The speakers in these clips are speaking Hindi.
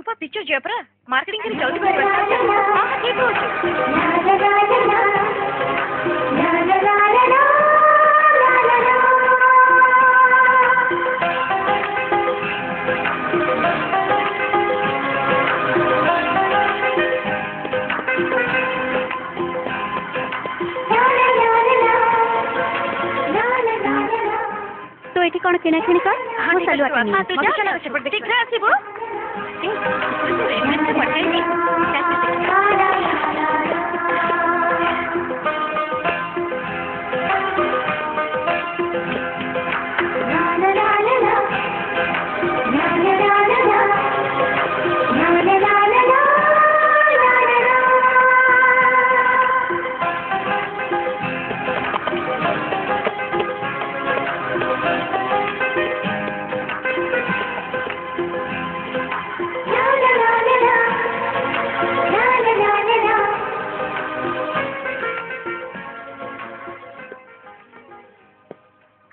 हमपा पिक्चर जयपुरा मार्केटिंग करी जल्दी हां ठीक तो ये कौन किना किणी कर हां ठीक है आसीबो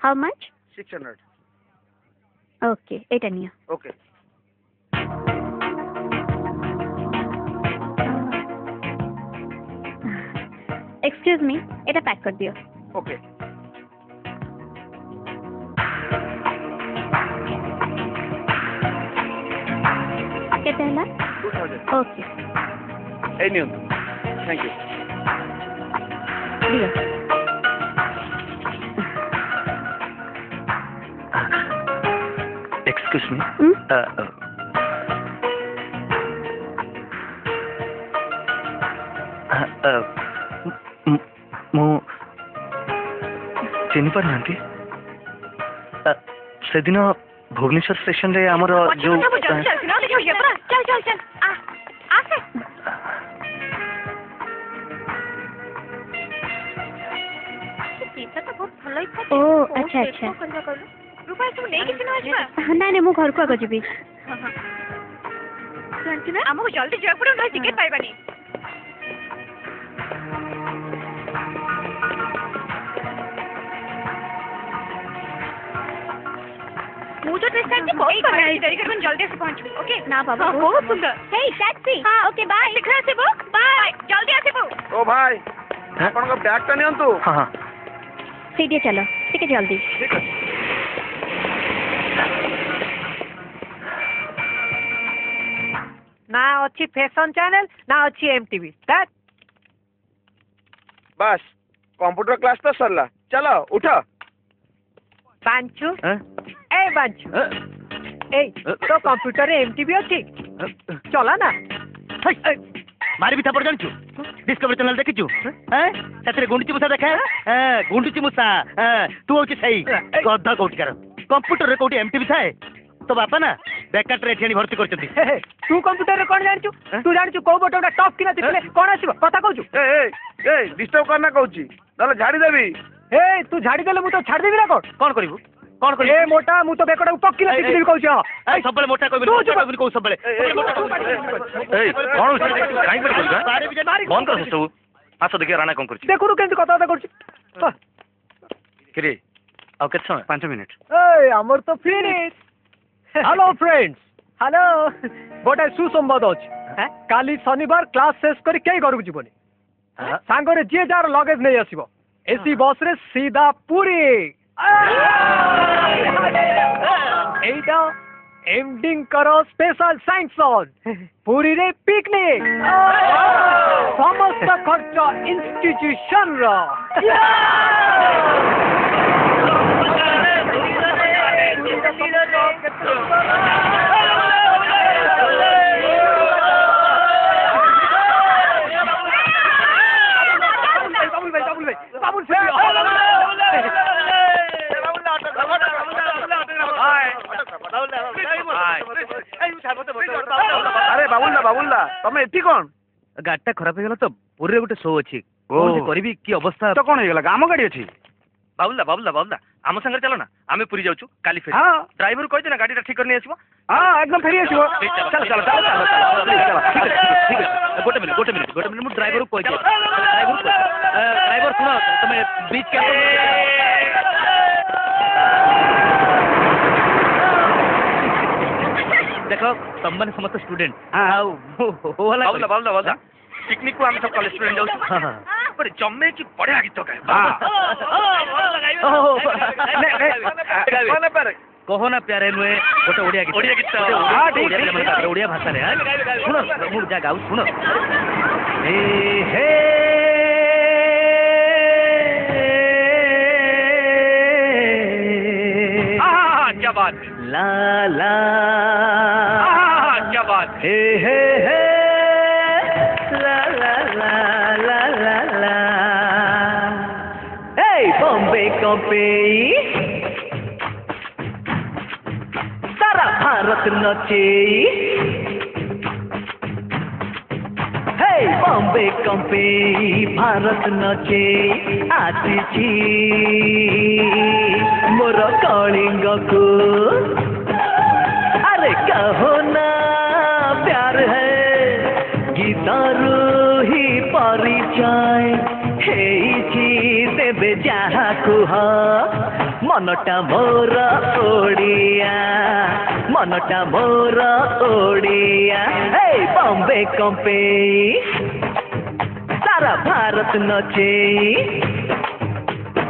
How much? 600. Okay, 8 ania. Okay. Excuse me, এটা पैक कर दियो. Okay. कितना है? 2000. Okay. Any one. Thank you. दियो. Excuse me. ମୁଁ ଚିହ୍ନି ପାରୁନାହାନ୍ତି ସେଦିନ ଭୁବନେଶ୍ୱର ଷ୍ଟେସନରେ ଆମର ଯୋଉ ओ अच्छा अच्छा रूपा तुम नहीं किसी ना आजमा ना नहीं मु घर को आगो जीबी जानती ना हमको जल्दी जयपुर न टिकट पाइबानी मुझे तो टाइम से कोई कर रहा है देरी करके जल्दी से पहुंच ओके ना बाबा बहुत सुंदर हे टैक्सी हां ओके बाय दिखरा से वो बाय जल्दी आसीबो ओ भाई अपन को बैग तो नहीं हन तू हां हां सीधे चलो ठीक है जल्दी ठीक है ना अच्छी फैशन चैनल ना अच्छी एमटीवी दैट बस कंप्यूटर क्लास तो सरला चलो उठो बांचू ए बांचू ए तो कंप्यूटर रे एमटीवी अच्छी चला ना मारी भी थापड़ जानछु डिस्कवरी चैनल देखिछु हैं सतरे गुंडची मुसा देखा गुंडची मुसा तू होची सही गद्दा कोठी कर कंप्यूटर रे कोठी एमटीवी थाए तो बापा ना बेकार रे ठेणी भर्ती करछथि तू कंप्यूटर रे कोन जानछु तू जानछु को बटन टॉप किना तितले कोन आसीबो कथा कहछु ए डिस्टर्ब करना कहूची नले झाड़ी देबी ए तू झाड़ी देले मु तो छाड़ देबी ना कोन करिवु कोन करिवु ए मोटा मु तो बेकड़ा उपकिना तितली कहछु हां ए सबले मोटा कहबी को सबले ए कोन काई पर बोलगा बंद कर सब आसो देखिए राणा कोन करछि देखुनु केंति कथा करछि किरे आ केत समय 5 मिनिट ए हमर तो फिनिश हेलो फ्रेंड्स हेलो गोटे सुसंवाद अछि काली शनिवार क्लास शेष करी केई घर को जीवनी सांगरे जे जार लगेज नहीं आसीबो एसी बस रे सीधा पुरी एटा एंडिंग करो स्पेशल सैंक्शन पुरी रे पिकनिक समस्त खर्च इंस्टीट्यूशन रो अरे बाबुल्ला तमे एठी कोन गाड़ीटा खराब हो गला तो पूरे गोटे शो अछि कोन करबी की अवस्था तो कोन हो गला गाम गाड़ी अछि बाबुल्ला आम संगे चलो ना आमे पुरी जाउछु काली फेर हां ड्राइवर कहते ना गाड़ीटा ठीक करनी आसीबो हां एकदम फेरी आसीबो चलो गोटे मिनिट मु ड्राइवर को कहते ड्राइवर सुनो तमे बीच के देख देख तुम मैंने समस्त स्टूडेंट हाँ। वाला बोलदा बोलदा बोलदा पिकनिक को हम सब कॉलेज स्टूडेंट जाऊ पर जम्मे की बढ़िया गीत गाए कौन पर कहो ना प्यारे नुए गोटे ओडिया गीत हाँ, ठीक, ठीक, ठीक। ओडिया भाषा रे सुनो मु जा गाउ सुनो हे हे क्या बात ला ला क्या बात हे हे ला ला ला ला ला ला हे बॉम्बे कॉपी सारा भारत नचे हे बॉम्बे कॉपी भारत नचे आसी मोर कलिंग को अरे कहो ना प्यार है गीतारू ही परिचय हेइछि देबे जहा कुह मनटा मोर ओडिया मनटा मोर ओडिया हे बॉम्बे कंपे सारा भारत नचे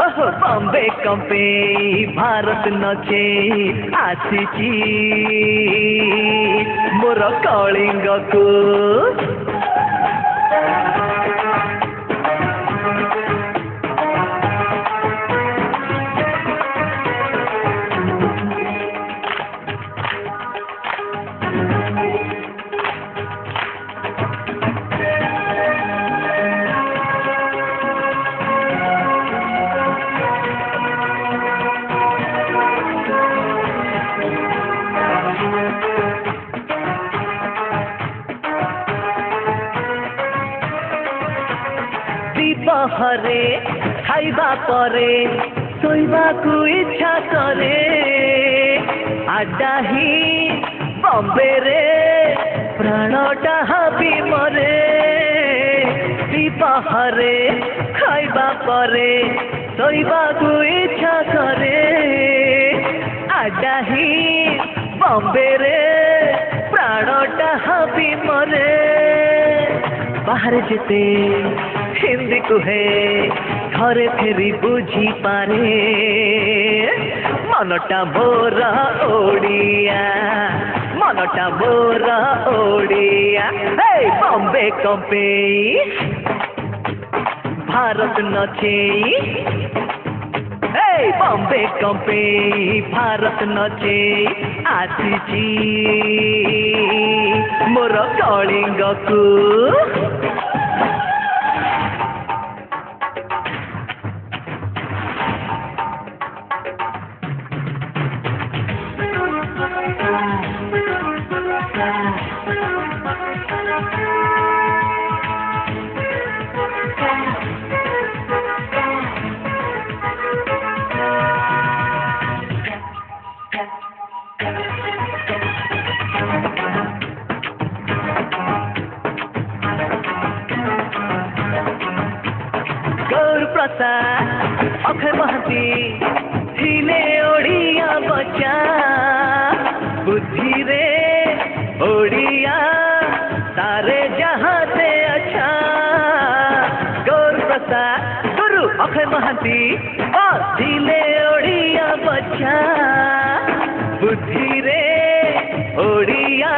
ओहो बॉम्बे कंपे भारत नचे आसी मोर कलिंग को हरे खाइबा परे सोइबा को इच्छा करे आडा ही बॉम्बे रे प्राणटा हाबी मरे हरे खाइबा परे सोइबा को इच्छा करे आडा ही बॉम्बे रे प्राणटा हाबी मरे बाहर जेते हिंदी कुहे घरे फेरी बुझी पारे मनटा मोर ओडिया मनटा मोर ओडिया हे बॉम्बे कंपे भारत नचे हे बॉम्बे कंपे भारत नचे आसी मोर कलिंग को अक्षय महाती थिले ओडिया बच्चा बुद्धि रे ओडिया सारे जहां से अच्छा गौर प्रसाद गुरु अक्षय महाती थिले ओडिया बच्चा बुद्धि रे ओडिया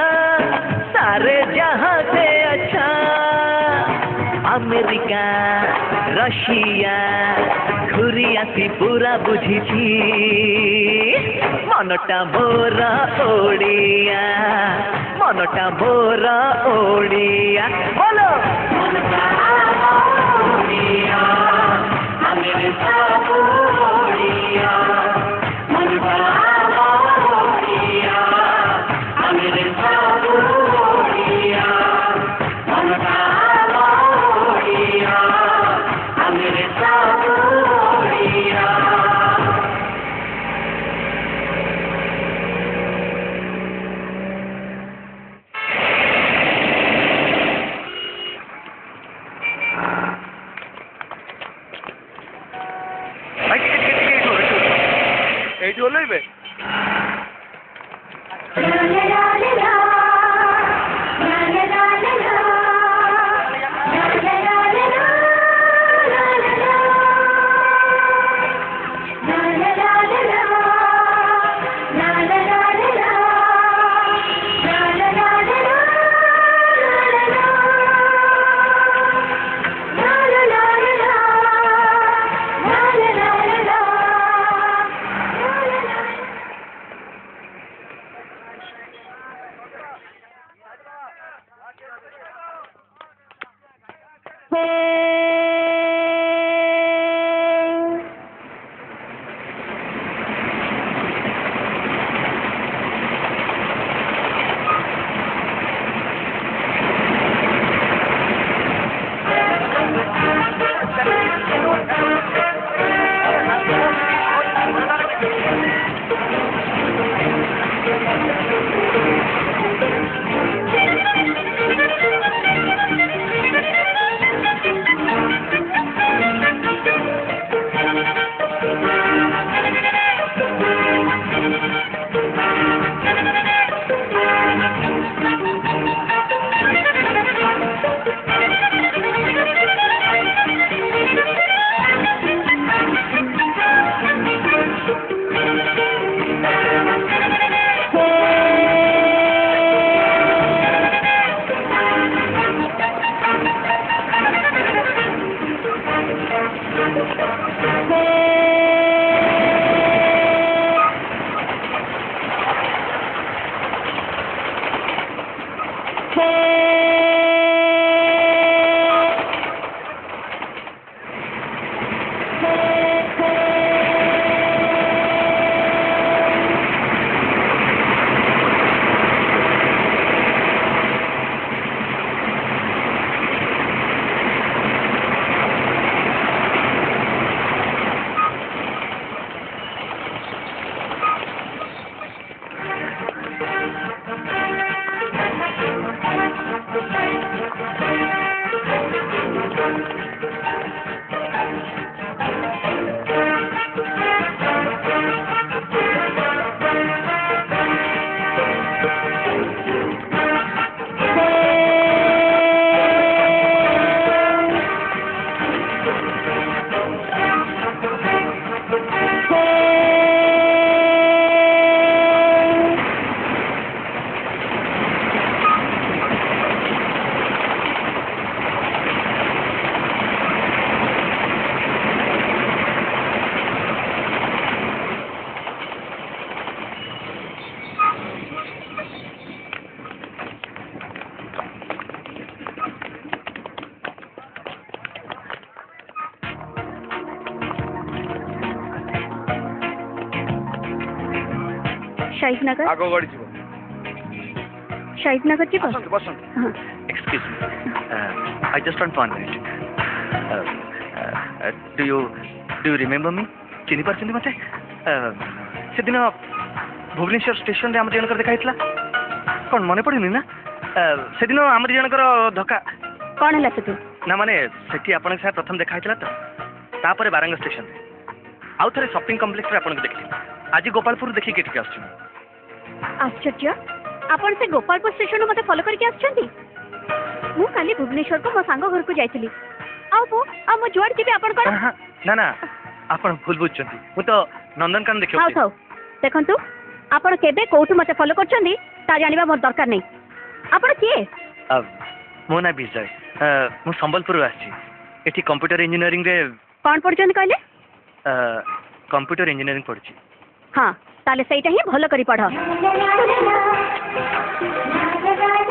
सारे जहां से अच्छा अमेरिका रशिया घुरी आसी पूरा बुझी मनटा मोर ओडिया मनटा मोर ओडिया बोलो এইটি হলোই বে शाहिद नगर आगो गड़ी जीव शाहिद नगर जी बसंत बसंत हाँ excuse me I just want 1 minute do you remember me चिनी पारछन मते से दिन भुवनेश्वर स्टेशन रे आम जनकर देखा हितला कोन मने पड़िनी ना से दिन आम जनकर धक्का कौन है से तू ना माने सेठी आपन से प्रथम देखा हितला तो तापर बारंग स्टेशन रे आउ थरे शॉपिंग कॉम्प्लेक्स रे आपन को देखली आज गोपालपुर देखि के ठीक आछी आश्चर्य आपण से गोपालपुर स्टेशन मते फॉलो करके आछंती मु काली भुवनेश्वर को मो सांग घर को जाइतिली आउ पो आ मो जुआड जीबे आपण कोन ना ना आपन भूल बुझछंती मु तो नंदनकानन देखियो आउ थाउ देखंतु आपण केबे कोठु मते फॉलो करछंती ता जानिबा मोर दरकार नै आपण किए मो ना विजय मु संबलपुर आछी एठी कंप्यूटर इंजीनियरिंग रे कोन पढछन कहले कंप्यूटर इंजीनियरिंग पढछि हाँ ताले सहीटा ही भलो करी पढ़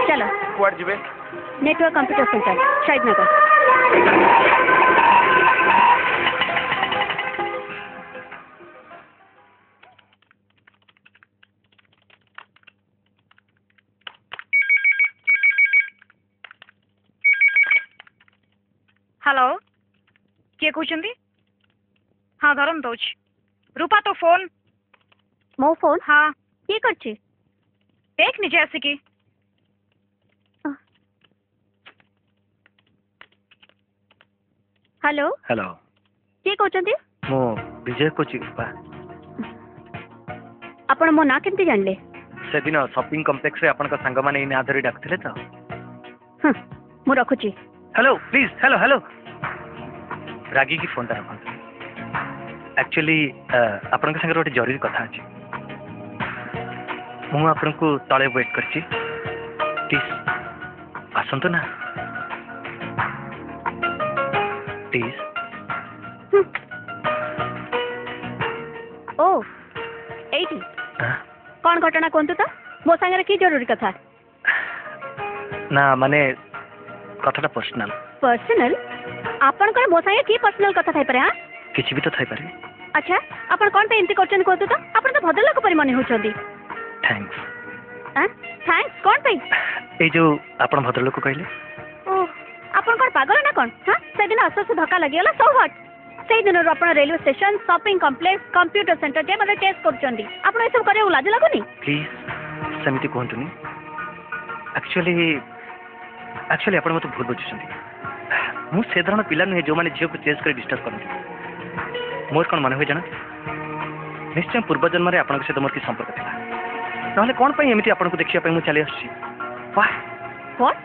चलो कुआड जिवे नेटवर्क कंप्यूटर सेंटर शाहिद नगर हेलो किए कहते हाँ धरम दौच रूपा तो फोन मो फोन हाँ किए करछि देख निजे आसिकी हेलो हेलो किए कहते मो विजय कोची रूपा आपण मो ना केमती जानले से दिन शॉपिंग कॉम्प्लेक्स रे आपन का संग माने इन आधरी डाकथिले तो मु रखुची हेलो प्लीज हेलो हेलो रागी की फोन ता रखन एक्चुअली आपन का संग रोटे जरूरी कथा अछि मु आपन को तळे वेट करछि प्लीज आसंतो ना प्लीज ओ एटी कौन घटना कोंतु तो मो संगे की जरूरी कथा ना माने कथाटा पर्सनल पर्सनल आपन को मो संगे की पर्सनल कथा थाई परे हां किछि भी तो थाई पारे अच्छा आपन कोन पे एंती करछन कोंतु तो आपन तो भद्रलोक परि माने होछंदी थैंक्स हां थैंक्स कोन पे ए जो आपन भद्रलोक कहले ओ आपन कोन पागल ना कोन हां से दिन असस धक्का लागियला सो हट से दिन अपन railway station shopping complex computer centre जे मते टेस्ट करछंदी आपन ए सब करे लाज लागोनी प्लीज समिति कहंतुनी एक्चुअली आपण मत भूल बुझुछंती मु से धरण पिला नुहे जो माने झियो को चेस कर डिस्टर्ब करन मोर कोन मन होय जाना निश्चय पूर्व जन्म रे आपण के से मोर की संपर्क थिला नहले कोन पई एमिति आपण को देखिया पई मु चली आछि वाह व्हाट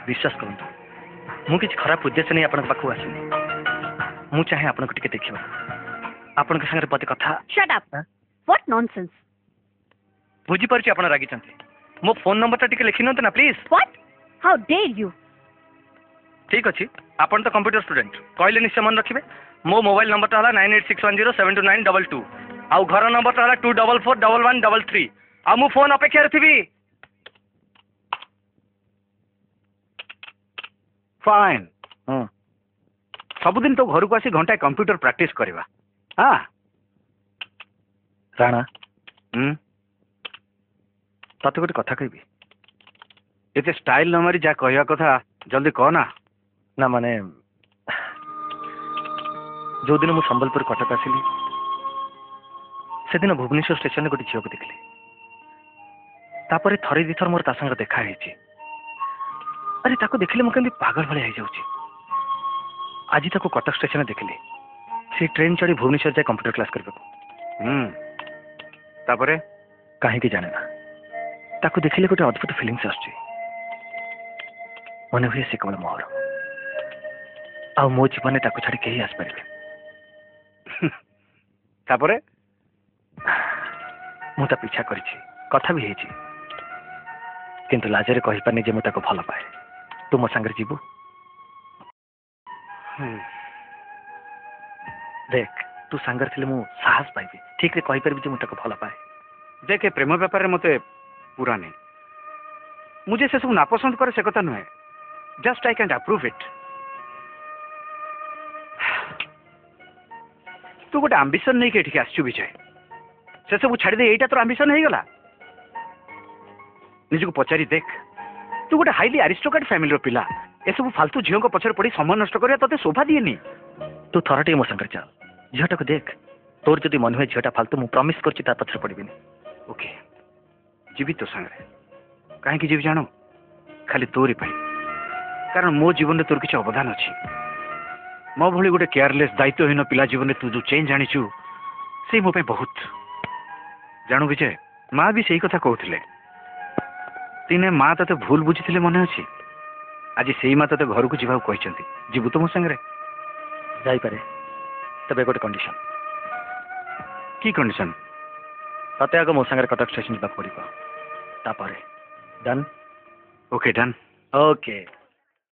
विश्वास करंतु मु किछ खराब उद्देश्य नै आपण पाखु आसिनी मु चाहे आपण को टिके देखिबा आपण के संगे पते कथा शट अप व्हाट नॉनसेंस बुझी परछि आपण रागी चंती मो फोन नंबर ता टिके लिखि नंत ना please what how dare you ठीक अच्छे आपन तो कंप्यूटर स्टूडेंट कहले निश्चय मन रखिए मो मोबाइल नंबर है 9861072922 आउ घर नंबर है 24411133 आ मु फोन अपेक्षा थी फाइन सबुदिन तो घर को आसी घंटा कंप्यूटर प्रैक्टिस करवा हाँ राणा तते गोटे कथा कहबी एते स्टाइल न मारी जा कहवा कथा जल्दी कह ना ना माने जो दिन मु संबलपुर कटक आसिली से दिन भुवनेश्वर स्टेशन गोटे झील को देखली तापर थरे दी थर मोर ता संग देखा है अरे ताको देखले मु केंदी पागल भले हो जाउची आज ताको कटक स्टेशन देखली से ट्रेन चढ़ी भुवनेश्वर जाए कंप्यूटर क्लास करबे तापरे कहीं जाने ना ताको देखिले गोटे अद्भुत फिलिंग्स आछी मन हुए से केवल मोहर आ मो जीवन में ताको छाड़ी कहीं आस पारे तापरे मु ता पीछा करिछि कथा भी हेछि किंतु लाजरे कहि पानी जे मु ताको भल पाए तू मो संगे जीवु देख तू संगर थिले मु साहस पाइबी ठीक रे कहि परबी जे मु ताको भल पाए देखे प्रेम व्यापार मते पूरा नहीं मुझे से सब नापसंद करे से कथा नुहे just I can approve it तू गोटे आंबिशन नहीं के आसचु विजय से सब छाड़ी दे एटा तोर आंबिशन हो गला निज को पचारि देख तू गोटे हाईली अरिस्टोक्रेट फैमिली पिला ए सब फालतू झील को पछर पड़ी समय नष्ट करिया तते शोभा दिएनी तू थरटे मो संगे चल झीटा को देख तोर जदि मन हुए झीटा फालतू मु प्रॉमिस करछि ता पछर पड़बिनी ओके जीवी तो संगे कहीं जीवी जानो खाली तोरी पाई कारण मो जीवन में तोर किसी अवदान अच्छी मो भली गोटे केयरलेस दायित्वहीन पिला जीवन में तू जो चेंज आनीचु से मो पे बहुत जानू विजय माँ भी सही कथा कहते दिने माँ ते भूल बुझी मन अच्छी आज से माँ ते घर को जीवा कहते जीवु तो मो संगे जाइपारे तबे गोटे कंडीशन की कंडीशन तते आग मो संगे कटक स्टेशन जावाक पड़ो तापर डन ओके डन ओके